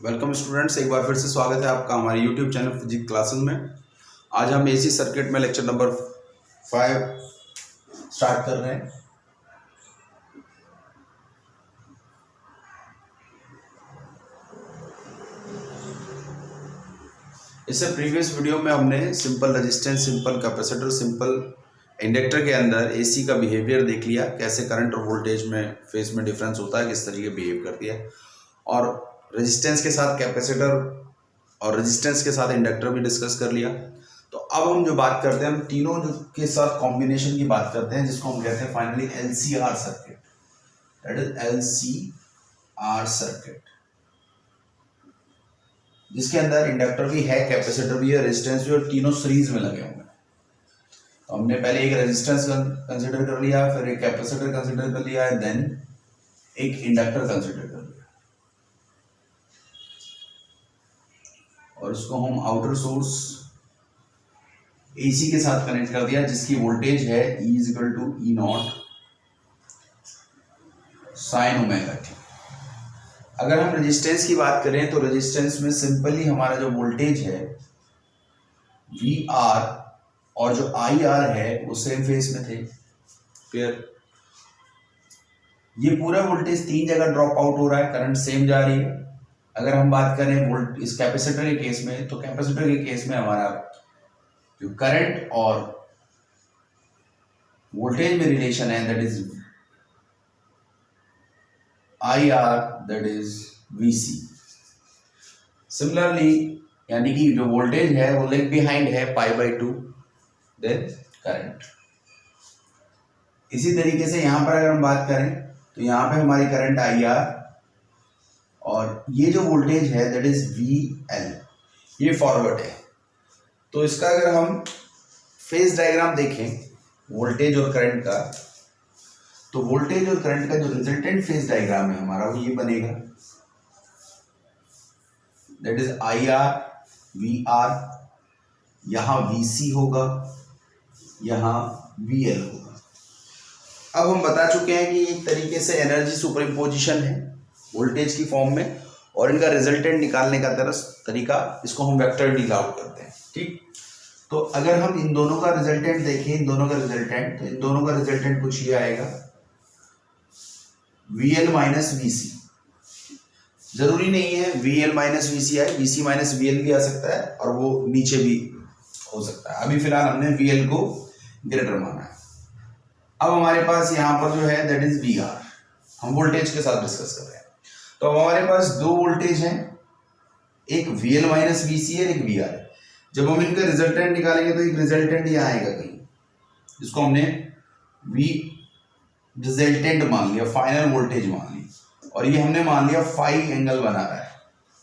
Welcome students, एक बार फिर से स्वागत है आपका हमारे यूट्यूब चैनल फिजिक्स क्लासेस में। आज हम एसी सर्किट में लेक्चर नंबर 5 स्टार्ट कर रहे हैं। इससे प्रीवियस वीडियो में हमने simple resistance, simple capacitor, simple inductor के अंदर एसी का बिहेवियर देख लिया, कैसे करंट और वोल्टेज में फेज में डिफरेंस होता है, किस तरीके बिहेव करती है। और रेजिस्टेंस के साथ कैपेसिटर और रेजिस्टेंस के साथ इंडक्टर भी डिस्कस कर लिया। तो अब हम जो बात करते हैं, हम तीनों जो के साथ कॉम्बिनेशन की बात करते हैं, जिसको हम कहते हैं finally LCR circuit. That is LCR circuit, जिसके अंदर इंडक्टर भी है, कैपेसिटर भी है, रेजिस्टेंस भी, और तीनों सीरीज में लगे होंगे। तो हमने पहले एक रेजिस्टेंस कंसिडर कर लिया, फिर एक कैपेसिटर कंसिडर कर लिया, देन एक इंडक्टर कंसिडर कर लिया, और इसको हम आउटर सोर्स एसी के साथ कनेक्ट कर दिया, जिसकी वोल्टेज है E equal to E naught sine omega T. अगर हम रेजिस्टेंस की बात करें तो रेजिस्टेंस में सिंपली हमारा जो वोल्टेज है वी आर और जो आई आर है वो सेम फेज में थे। फिर ये पूरा वोल्टेज तीन जगह ड्रॉप आउट हो रहा है, करंट सेम जा रही है। अगर हम बात करें इस कैपेसिटर के केस में, तो कैपेसिटर के केस में हमारा जो करंट और वोल्टेज में रिलेशन है, that is I R, that is V C. Similarly यानी कि जो वोल्टेज है वो लेग बिहाइंड है π/2, देन करंट। इसी तरीके से यहां पर अगर हम बात करें तो यहां पे हमारी करंट आई आर और ये जो वोल्टेज है दैट इज वी एल, ये फॉरवर्ड है। तो इसका अगर हम फेज डायग्राम देखें वोल्टेज और करंट का, तो वोल्टेज और करंट का जो रिजल्टेंट फेज डायग्राम है हमारा, वो ये बनेगा, that is I R V R, यहां वी सी होगा, यहां वी एल होगा। अब हम बता चुके हैं कि एक तरीके से एनर्जी सुपरइम्पोजिशन है वोल्टेज की फॉर्म में, और इनका रिजल्टेंट निकालने का तरीका, इसको हम वेक्टर डील आउट करते हैं। ठीक, तो अगर हम इन दोनों का रिजल्टेंट देखें, इन दोनों का रिजल्टेंट, तो इन दोनों का रिजल्टेंट कुछ ये आएगा, V L minus V C. जरूरी नहीं है V L minus V C आए, V C minus V L भी आ सकता है, और वो नीचे भी हो सकता है। अभी फिलहाल हमने वी एल को ग्रेटर माना है। अब हमारे पास यहाँ पर जो है दैट इज वी आर, हम वोल्टेज के साथ डिस्कस कर रहे हैं। तो अब हमारे पास दो वोल्टेज हैं, एक वी एल माइनस वी सी है, एक वी आर है। जब हम इनका रिजल्टेंट निकालेंगे तो एक रिजल्टेंट यहाँ आएगा कहीं, जिसको हमने वी रिजल्टेंट मान लिया, फाइनल वोल्टेज मान ली, और ये हमने मान लिया फाई एंगल बना रहा है।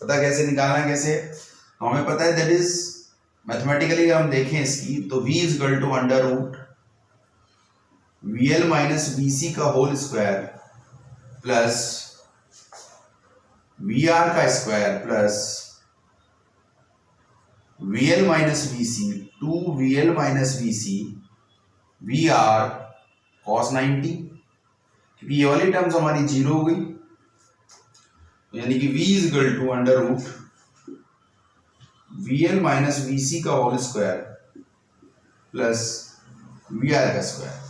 पता कैसे निकालना है, कैसे हमें पता है, दैट इज मैथमेटिकली हम देखें इसकी, तो v is equal to under root V L minus V C का whole square plus V R का square plus V L minus V C two V L minus V C V R cos 90, क्योंकि ये वाली terms हमारी zero हो गई, यानी कि v is equal to under root V L minus V C का whole square plus V R का स्क्वायर।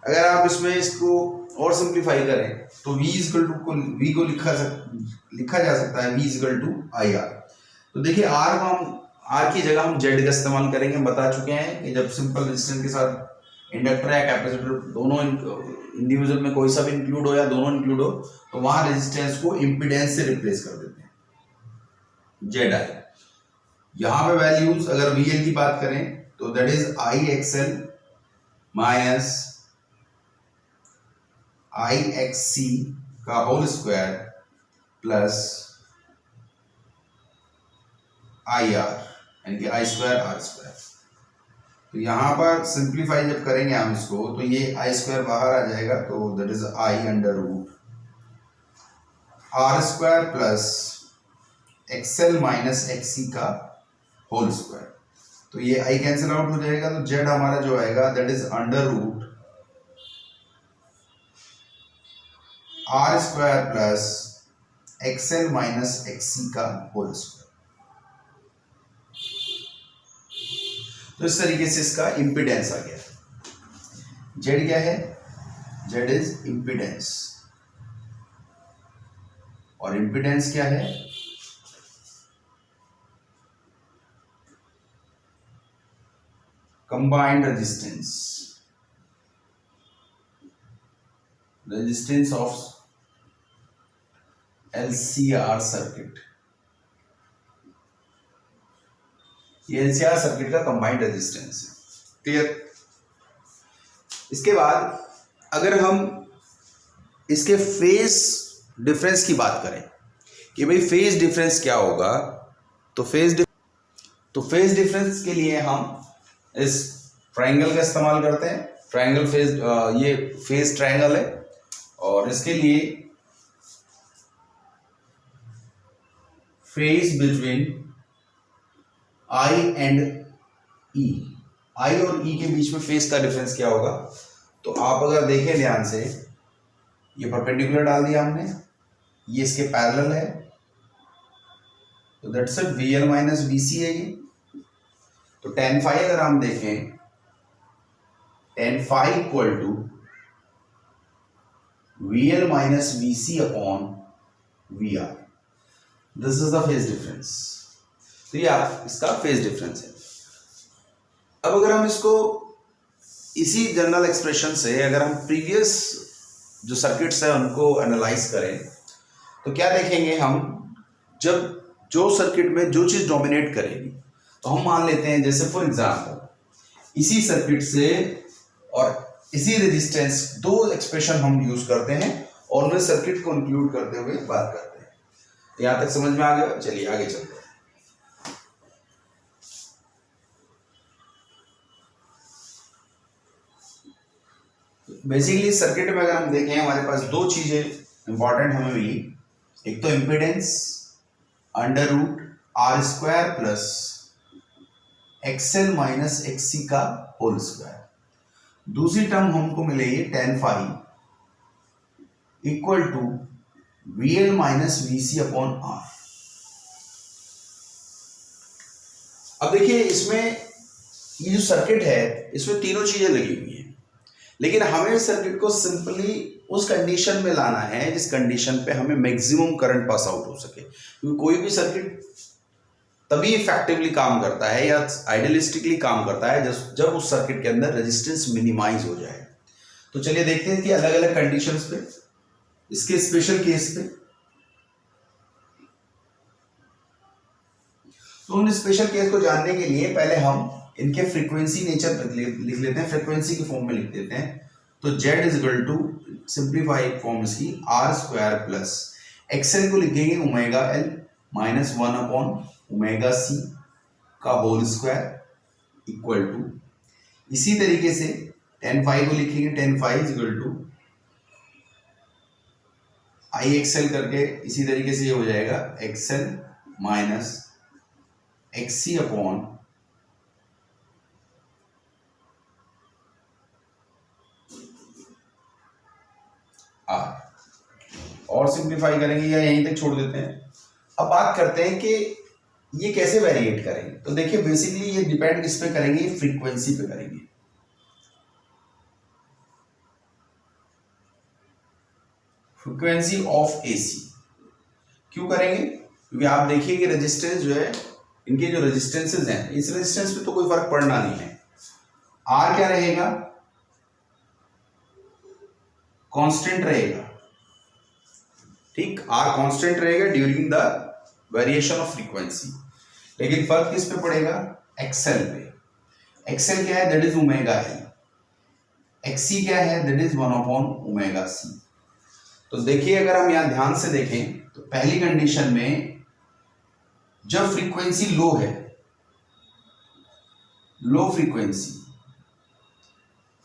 अगर आप इसमें इसको और सिंप्लीफाई करें तो v is equal to v को लिखा जा सकता है v is equal to I R. तो देखिए r की जगह हम z का इस्तेमाल करेंगे। हम बता चुके हैं कि जब सिंपल रेजिस्टेंस के साथ इंडक्टर या कैपेसिटर दोनों इंडिविजुअल में कोई सा भी इंक्लूड हो या दोनों इंक्लूड हो, तो वहां रेजिस्टेंस को इंपीडेंस से रिप्लेस कर देते हैं, जेड आई। यहां पे वैल्यूज अगर वीएल की बात करें तो that is I XL minus I X C का whole square plus I R, यानी कि आई स्क्वायर आर स्क्वायर। तो यहां पर सिंप्लीफाई जब करेंगे हम इसको, तो ये आई स्क्वायर बाहर आ जाएगा, तो that is I under root R square plus XL minus X C का होल स्क्वायर। तो ये आई कैंसिल आउट हो जाएगा, तो जेड हमारा जो आएगा that is under root R square plus XL minus XC का होल स्क्वायर। तो इस तरीके से इसका इम्पीडेंस आ गया। जेड क्या है? जेड इज इम्पीडेंस, और इम्पीडेंस क्या है? Combined resistance, resistance of LCR circuit. ये LCR सर्किट का कंबाइंड रेजिस्टेंस है। क्लियर? इसके बाद अगर हम इसके फेज डिफरेंस की बात करें कि भाई फेज डिफरेंस क्या होगा, तो फेज डिफरेंस के लिए हम इस ट्रायंगल का इस्तेमाल करते हैं। ट्रायंगल फेज, ये फेज ट्रायंगल है, और इसके लिए phase between I and E, I और E के बीच में फेज का डिफरेंस क्या होगा? तो आप अगर देखें ध्यान से, ये परपेंडिकुलर डाल दिया हमने, ये इसके पैरेलल है, तो that's it, VL minus VC है ये। तो tan फाई अगर हम देखें, tan phi equal to VL minus VC upon VR। This is the phase difference. तो ये आप इसका फेज डिफरेंस है। अब अगर हम इसको इसी जनरल एक्सप्रेशन से अगर हम प्रीवियस जो सर्किट्स है उनको एनालाइज करें, तो क्या देखेंगे हम? जब जो सर्किट में जो चीज डोमिनेट करेगी, तो हम मान लेते हैं जैसे फॉर एग्जांपल इसी सर्किट से और इसी रेजिस्टेंस, दो एक्सप्रेशन हम यूज करते हैं और उन्हें सर्किट को इंक्लूड करते हुए बात करते हैं। तो यहां तक समझ में आ गया? चलिए आगे चलते हैं। बेसिकली सर्किट में अगर हम देखें, हमारे पास दो चीजें इंपॉर्टेंट हमें मिली। एक तो impedance under root R square plus XL minus XC का होल स्क्वायर। दूसरी टर्म हमको मिलेगी tan phi equal to VL minus VC upon R। अब देखिए, इसमें ये जो सर्किट है इसमें तीनों चीजें लगी हुई हैं, लेकिन हमें सर्किट को सिंपली उस कंडीशन में लाना है जिस कंडीशन पे हमें मैक्सिमम करंट पास आउट हो सके। क्योंकि कोई भी सर्किट तभी इफेक्टिवली काम करता है या आइडियलिस्टिकली काम करता है जब उस सर्किट के अंदर रेजिस्टेंस मिनिमाइज हो जाए। तो चलिए देखते हैं कि अलग अलग कंडीशंस पे, इसके स्पेशल केस पे। तो उन स्पेशल केस को जानने के लिए पहले हम इनके फ्रीक्वेंसी नेचर लिख लेते हैं, फ्रीक्वेंसी की फॉर्म में लिख देते हैं। तो Z is equal to, simplified form इसकी, R स्क्वायर प्लस XL को लिखेंगे omega L minus 1 upon omega C का होल स्क्वायर इक्वल टू, इसी तरीके से tan फाई को लिखेंगे, tan phi is equal to IXL करके, इसी तरीके से ये हो जाएगा XL minus XC upon R। और सिंप्लीफाई करेंगे या यहीं तक छोड़ देते हैं। अब बात करते हैं कि ये कैसे वेरिएट करेंगे। तो देखिए, बेसिकली ये डिपेंड किस पे करेंगे? फ्रीक्वेंसी पे करेंगे। फ्रीक्वेंसी ऑफ AC क्यों करेंगे? क्योंकि आप देखिए कि रेजिस्टेंस जो है, इनके जो रेजिस्टेंसेस हैं, इस रेजिस्टेंस पे तो कोई फर्क पड़ना नहीं है। R क्या रहेगा? कांस्टेंट रहेगा, ठीक, R कांस्टेंट रहेगा during the variation of frequency. लेकिन फर्क किस पे पड़ेगा? XL पे। XL क्या है? That is omega L। XC क्या है? That is 1 upon omega C। तो देखिए, अगर हम यहां ध्यान से देखें तो पहली कंडीशन में जब फ्रीक्वेंसी लो है, लो फ्रीक्वेंसी,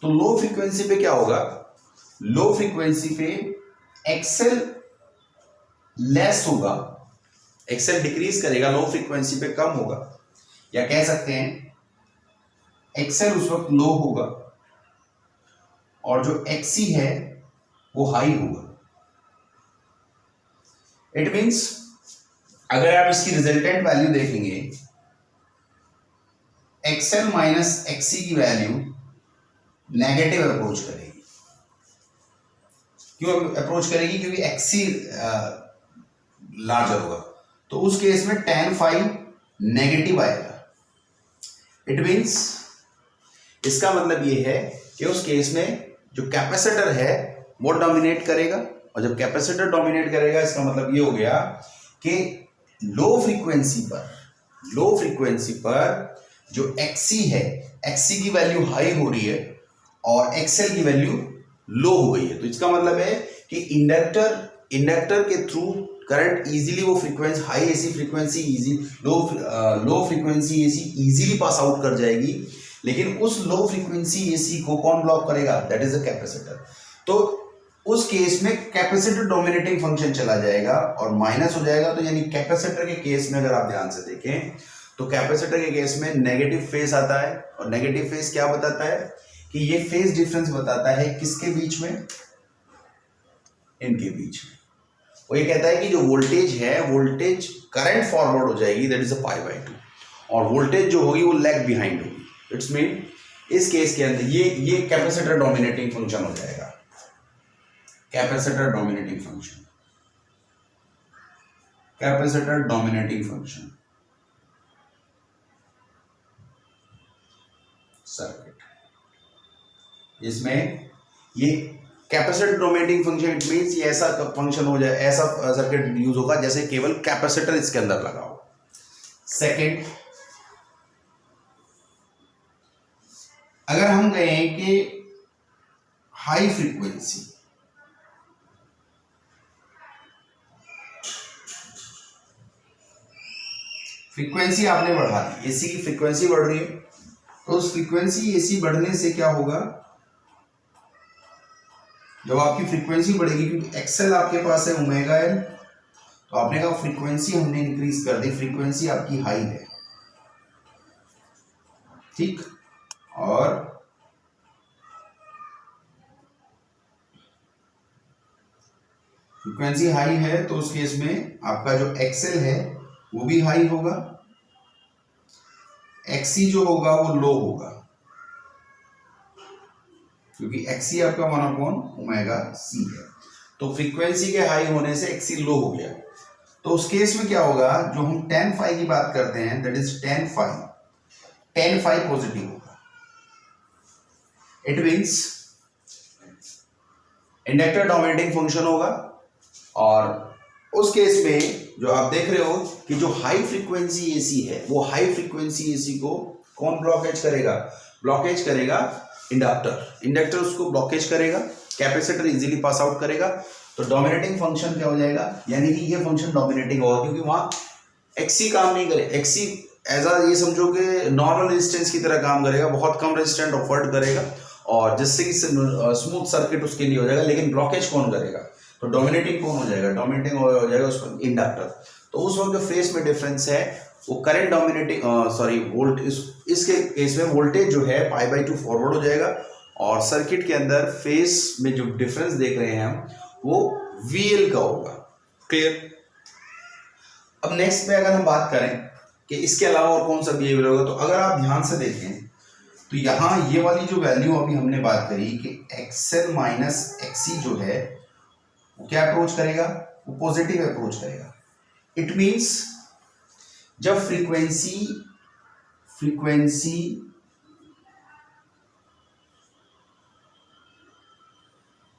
तो लो फ्रीक्वेंसी पे क्या होगा? लो फ्रीक्वेंसी पे XL लेस होगा, XL डिक्रीज करेगा, लो फ्रीक्वेंसी पे कम होगा, या कह सकते हैं XL उस वक्त लो होगा और जो XC है वो हाई होगा। इट मीन्स अगर आप इसकी रिजल्टेंट वैल्यू देखेंगे, एक्सएल माइनस एक्सी की वैल्यू नेगेटिव अप्रोच करेगी। क्यों अप्रोच करेगी? क्योंकि एक्सी लार्जर होगा, तो उस केस में tan फाई नेगेटिव आएगा। इट मीन्स इसका मतलब ये है कि उस केस में जो कैपेसिटर है वो डोमिनेट करेगा, और जब कैपेसिटर डोमिनेट करेगा इसका मतलब ये हो गया कि लो फ्रीक्वेंसी पर जो एक्सी है, एक्सी की वैल्यू हाई हो रही है और एक्सएल की वैल्यू लो हो गई है। तो इसका मतलब है कि इंडक्टर के थ्रू करंट इजीली वो frequency high AC frequency low frequency AC easily pass out कर जाएगी, लेकिन उस लो फ्रीक्वेंसी एसी को कौन ब्लॉक करेगा? That is a capacitor. तो उस केस में कैपेसिटर डोमिनेटिंग फंक्शन चला जाएगा और माइनस हो जाएगा। तो यानी कैपेसिटर के केस में अगर आप ध्यान से देखें तो कैपेसिटर के केस में नेगेटिव फेज आता है, और नेगेटिव फेज क्या बताता है कि ये फेज डिफरेंस बताता है किसके बीच में? इनके बीच में। वो ये कहता है कि जो वोल्टेज है, वोल्टेज करंट फॉरवर्ड हो जाएगी, that is a pi by 2, और वोल्टेज जो होगी वो लैग बिहाइंड होगी। इट्स मीन इस केस के अंदर ये कैपेसिटर डोमिनेटिंग फंक्शन हो जाएगा, कैपेसिटर डोमिनेटिंग फंक्शन सर्किट। इसमें ये capacitor dominating function, it means ये ऐसा फंक्शन हो जाए, ऐसा सर्किट यूज होगा जैसे केवल कैपेसिटर इसके अंदर लगा हो। सेकंड, अगर हम कहें कि हाई फ्रीक्वेंसी आपने बढ़ा दी, एसी की फ्रीक्वेंसी बढ़ रही है, तो उस फ्रीक्वेंसी एसी बढ़ने से क्या होगा? जब आपकी फ्रीक्वेंसी बढ़ेगी, क्योंकि एक्सएल आपके पास है ओमेगा एल, तो आपने कहा फ्रीक्वेंसी हमने इंक्रीज कर दी, फ्रीक्वेंसी आपकी हाई है, ठीक, और फ्रीक्वेंसी हाई है तो उस केस में आपका जो एक्सएल है वो भी हाई होगा, एक्सी जो होगा वो लो होगा, क्योंकि एक्सी आपका 1/ओमेगा-c है। तो फ्रीक्वेंसी के हाई होने से एक्सी लो हो गया। तो उस केस में क्या होगा? जो हम tan फाई की बात करते हैं, that is tan phi positive होगा। It means inductor dominating function होगा, और उस केस में जो आप देख रहे हो कि जो हाई फ्रीक्वेंसी एसी है, वो हाई फ्रीक्वेंसी एसी को कौन ब्लॉकेज करेगा? इंडक्टर उसको ब्लॉकेज करेगा, कैपेसिटर इजीली पास आउट करेगा। तो डोमिनेटिंग फंक्शन क्या हो जाएगा? यानी कि ये फंक्शन डोमिनेटिंग होगा, क्योंकि वहां एक्सी काम नहीं करे। एक्सी एज ये समझो कि नॉर्मल रेजिस्टेंस की तरह काम करेगा, बहुत कम रेजिस्टेंट ऑफर्ड करेगा, और जिससे कि स्मूथ सर्किट उसके लिए हो जाएगा। लेकिन ब्लॉकेज कौन करेगा? तो डोमिनेटिंग कौन हो जाएगा? डोमिनेटिंग हो जाएगा उस पर इंडक्टर। तो उस वक्त जो फेस में डिफरेंस है वो करंट डोमिनेटिंग इसके केस में वोल्टेज जो है पाई बाय 2 फॉरवर्ड हो जाएगा, और सर्किट के अंदर फेस में जो डिफरेंस देख रहे हैं हम वो VL का होगा। क्लियर? अब नेक्स्ट में अगर हम बात करें कि इसके अलावा और कौन सा बिहेवियर होगा, तो अगर आप ध्यान से देखें तो यहाँ ये वाली जो वैल्यू अभी हमने बात करी कि एक्सएल माइनस एक्सी जो है वो क्या अप्रोच करेगा? वो पॉजिटिव अप्रोच करेगा। इट मींस जब फ्रीक्वेंसी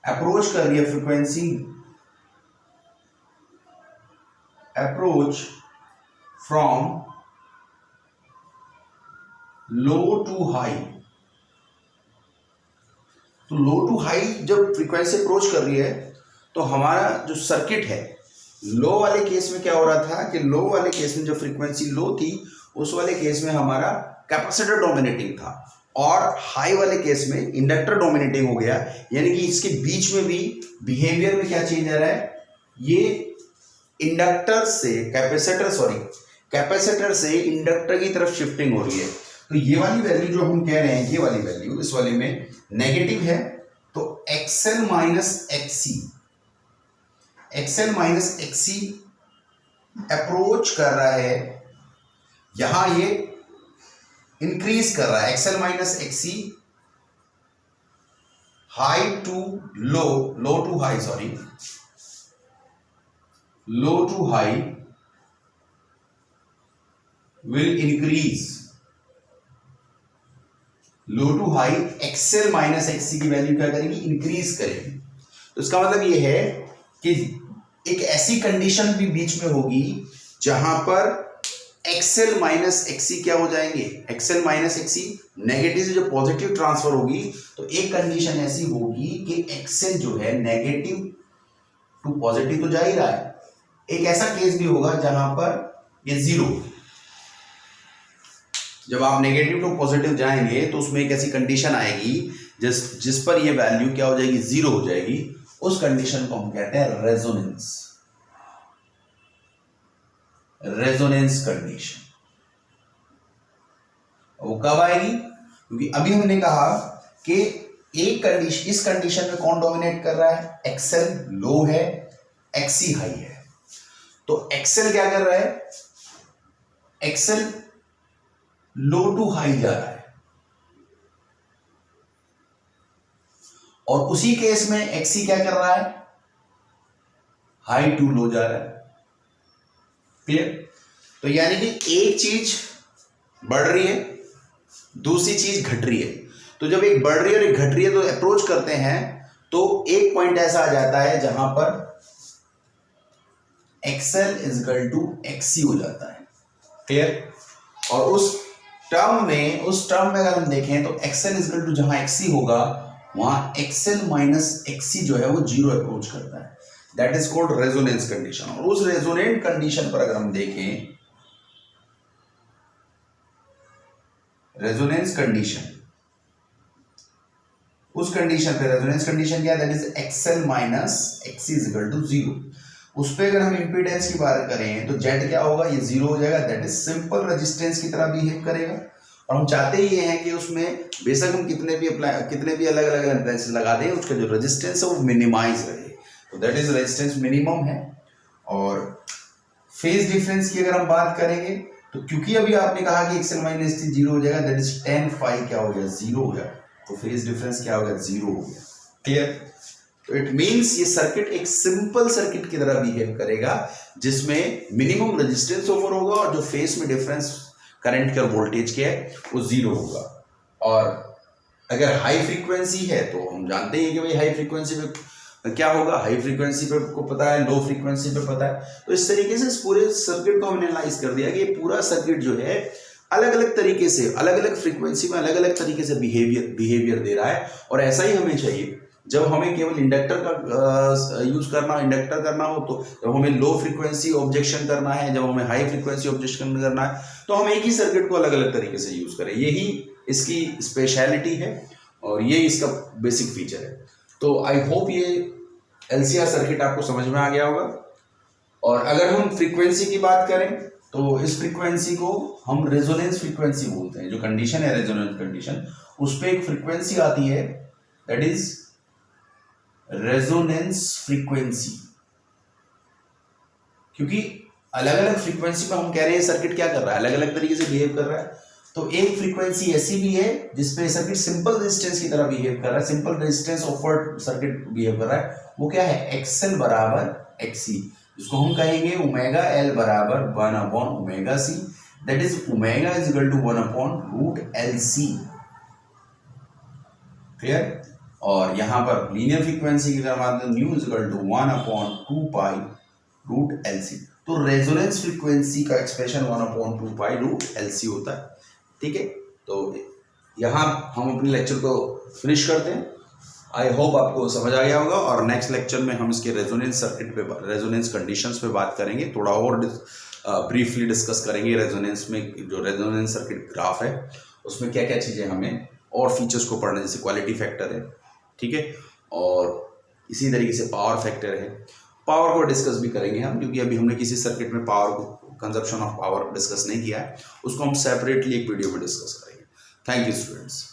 अप्रोच कर रही है, frequency approach from low to high, तो लो टू हाई जब फ्रीक्वेंसी अप्रोच कर रही है तो हमारा जो सर्किट है, लो वाले केस में क्या हो रहा था कि लो वाले केस में जब फ्रीक्वेंसी लो थी उस वाले केस में हमारा कैपेसिटर डोमिनेटिंग था, और हाई वाले केस में इंडक्टर डोमिनेटिंग हो गया। यानी कि इसके बीच में भी बिहेवियर में क्या चेंज आ रहा है? ये इंडक्टर से कैपेसिटर से इंडक्टर की तरफ शिफ्टिंग हो रही है। तो ये वाली वैल्यू जो हम कह रहे हैं, ये वाली वैल्यू इस वाले में नेगेटिव है, तो एक्सएल माइनस एक्सी अप्रोच कर रहा है, यहां ये इंक्रीज कर रहा है, XL minus XC, high to low, low to high, sorry, low to high will increase, low to high XL minus XC की वैल्यू क्या करेगी, इंक्रीज करेगी। तो इसका मतलब ये है कि एक ऐसी कंडीशन भी बीच में होगी जहां पर एक्सएल माइनस एक्सी क्या हो जाएंगे, एक्सएल माइनस एक्सी नेगेटिव से जो पॉजिटिव ट्रांसफर होगी, तो एक कंडीशन ऐसी होगी कि एक्सएल जो है नेगेटिव टू पॉजिटिव तो जा ही रहा है, एक ऐसा केस भी होगा जहां पर ये जीरो, जब आप नेगेटिव टू पॉजिटिव जाएंगे तो उसमें एक ऐसी कंडीशन आएगी जिस पर ये वैल्यू क्या हो जाएगी, जीरो हो जाएगी। उस कंडीशन को हम कहते हैं रेजोनेंस, रेजोनेंस कंडीशन। वो कब आएगी, क्योंकि अभी हमने कहा कि एक कंडीशन, इस कंडीशन में कौन डोमिनेट कर रहा है, एक्सएल लो है, एक्सी हाई है। तो एक्सएल क्या कर रहा है, एक्सएल लो टू हाई जा रहा है, और उसी केस में एक्सी क्या कर रहा है, हाई टू लो जा रहा है। क्लियर? तो यानी कि एक चीज बढ़ रही है, दूसरी चीज घट रही है। तो जब एक बढ़ रही है और एक घट रही है तो अप्रोच करते हैं तो एक पॉइंट ऐसा आ जाता है जहां पर XL is equal to XC हो जाता है। क्लियर? और उस टर्म में अगर हम देखें तो एक्सएल इज इक्वल टू जहां एक्सी होगा वहां एक्सएल माइनस एक्सी जो है वो जीरो अप्रोच करता है। That is called resonance condition. और उस रेजोनेंट कंडीशन पर अगर हम देखें, रेजोनेंस कंडीशन, उस कंडीशन पे रेजोनेंस कंडीशन क्या है, that is XL minus XC is equal to zero. उस पे अगर हम इंपीडेंस की बात करें तो जेड क्या होगा, ये जीरो हो जाएगा, दैट इज सिंपल रेजिस्टेंस की तरह बिहेव करेगा। और हम चाहते ही ये हैं कि उसमें बेशक हम कितने भी अलग अलग इम्पीडेंस लगा दें, उसका जो रेजिस्टेंस है वो मिनिमाइज रहे, तो दैट इज रेजिस्टेंस मिनिमम है। और फेज डिफरेंस की अगर हम बात करेंगे तो क्योंकि अभी आपने कहा कि एक्सएल माइनस टी जीरो हो जाएगा, दैट इज टेन फाई क्या हो गया, जीरो हो गया, तो फेज डिफरेंस क्या हो गया, जीरो हो गया। क्लियर? तो इट मींस ये सर्किट एक सिंपल सर्किट की तरह बिहेव करेगा जिसमें मिनिमम रेजिस्टेंस ओवर होगा और जो फेज में डिफरेंस करंट के और वोल्टेज के है वो जीरो होगा। और अगर हाई फ्रीक्वेंसी है तो हम जानते हैं कि भाई हाई फ्रीक्वेंसी पे क्या होगा, हाई फ्रीक्वेंसी पे को पता है, लो फ्रीक्वेंसी पे पता है। तो इस तरीके से इस पूरे सर्किट को हमने एनालाइज कर दिया कि ये पूरा सर्किट जो है अलग अलग तरीके से, अलग अलग फ्रीक्वेंसी में अलग अलग तरीके से बिहेवियर दे रहा है। और ऐसा ही हमें चाहिए जब हमें केवल इंडक्टर का यूज करना हो, तो जब हमें लो फ्रीक्वेंसी ऑब्जेक्शन करना है, जब हमें हाई फ्रीक्वेंसी ऑब्जेक्शन करना है, तो हम एक ही सर्किट को अलग अलग तरीके से यूज करें। यही इसकी स्पेशलिटी है और ये इसका बेसिक फीचर है। तो आई होप ये एलसीआर सर्किट आपको समझ में आ गया होगा। और अगर हम फ्रीक्वेंसी की बात करें तो इस फ्रीक्वेंसी को हम रेजोनेंस फ्रीक्वेंसी बोलते हैं। जो कंडीशन है रेजोनेंस कंडीशन, उस पर एक फ्रीक्वेंसी आती है, दैट इज रेजोनेंस फ्रीक्वेंसी। क्योंकि अलग अलग फ्रीक्वेंसी में हम कह रहे हैं सर्किट क्या कर रहा है, अलग अलग तरीके से बिहेव कर रहा है। तो एक फ्रीक्वेंसी ऐसी भी है जिसपे सर्किट सिंपल रेजिस्टेंस की तरह बिहेव कर रहा है, simple resistance offered circuit behave कर रहा है। वो क्या है, एक्सएल बराबर एक्सी, जिसको हम कहेंगे ओमेगा एल बराबर 1 upon omega C, that is omega is equal to 1 upon root L C. Clear? और यहां पर लीनियर फ्रीक्वेंसी की तरह बात, nu is equal to 1 upon 2 pi root L C. तो रेजोनेंस फ्रीक्वेंसी का expression 1 upon 2 pi root L C होता है। ठीक है? तो यहां हम अपने लेक्चर को फिनिश करते हैं। आई होप आपको समझ आ गया होगा। और नेक्स्ट लेक्चर में हम इसके रेजोनेंस सर्किट पे, रेजोनेंस कंडीशंस पे बात करेंगे, थोड़ा और ब्रीफली डिस्कस करेंगे रेजोनेंस में। जो रेजोनेंस सर्किट ग्राफ है उसमें क्या क्या चीज़ें हमें और फीचर्स को पढ़ना, जैसे क्वालिटी फैक्टर है, ठीक है, और इसी तरीके से पावर फैक्टर है। पावर को डिस्कस भी करेंगे हम, क्योंकि अभी हमने किसी सर्किट में पावर को, कंजप्शन ऑफ पावर डिस्कस नहीं किया है, उसको हम सेपरेटली एक वीडियो में डिस्कस करेंगे। Thank you students.